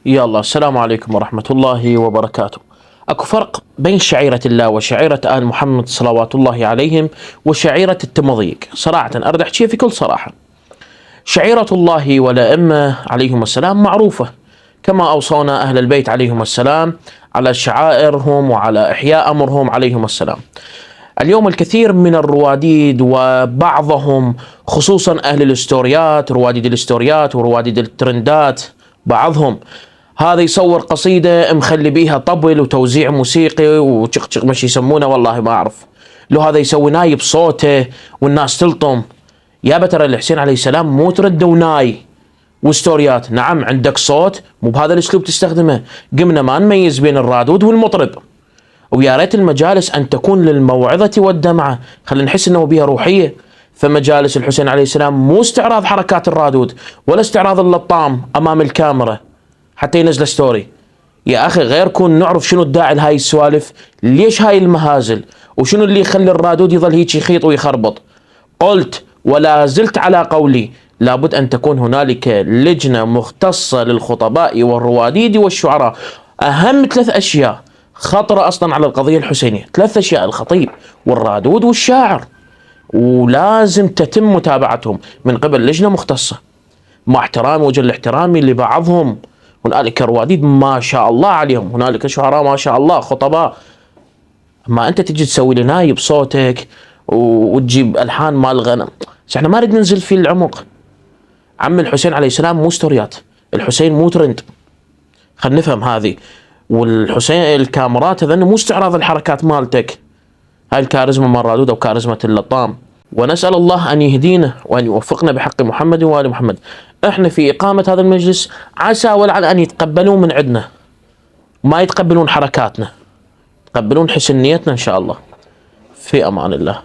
يلا، السلام عليكم ورحمة الله وبركاته. اكو فرق بين شعيرة الله وشعيرة آل محمد صلوات الله عليهم وشعيرة التمضيق. صراحة أريد أحكي في كل صراحة. شعيرة الله والأئمة عليهم السلام معروفة، كما أوصونا أهل البيت عليهم السلام على شعائرهم وعلى إحياء أمرهم عليهم السلام. اليوم الكثير من الرواديد وبعضهم خصوصا أهل الإستوريات، رواديد الإستوريات ورواديد الترندات، بعضهم هذا يصور قصيدة مخلي بيها طبل وتوزيع موسيقي وشق مش يسمونه، والله ما أعرف، لو هذا يسوي ناي بصوته والناس تلطم. يا ترى الحسين عليه السلام مو ترد وناي وستوريات. نعم عندك صوت، مو بهذا الاسلوب تستخدمه. قمنا ما نميز بين الرادود والمطرب، ويا ريت المجالس ان تكون للموعظة والدمعة، خلينا نحس انه بيها روحية. فمجالس الحسين عليه السلام مو استعراض حركات الرادود ولا استعراض اللطام امام الكاميرا حتى ينزل ستوري. يا اخي غير كون نعرف شنو الداعي لهاي السوالف، ليش هاي المهازل، وشنو اللي يخلي الرادود يظل هيك يخيط ويخربط. قلت ولا زلت على قولي، لابد أن تكون هنالك لجنة مختصة للخطباء والرواديد والشعراء. أهم 3 أشياء خطرة أصلا على القضية الحسينية، 3 أشياء: الخطيب والرادود والشاعر، ولازم تتم متابعتهم من قبل لجنة مختصة، مع احترامي وجل احترامي لبعضهم. هنالك رواديد ما شاء الله عليهم، هنالك شعراء ما شاء الله، خطباء. ما أنت تجي تسوي لي ناي بصوتك وتجيب ألحان مال غنم، بس احنا ما نريد ننزل في العمق. عم الحسين عليه السلام مو ستوريات، الحسين مو ترند، خلينا نفهم هذه. والحسين الكاميرات هذا مو استعراض الحركات مالتك، هاي الكاريزما مال رادود او كاريزما اللطام. ونسأل الله ان يهدينا وان يوفقنا بحق محمد وآل محمد. احنا في اقامة هذا المجلس عسى ولعل ان يتقبلون من عندنا، ما يتقبلون حركاتنا، يتقبلون حسن نيتنا ان شاء الله. في امان الله.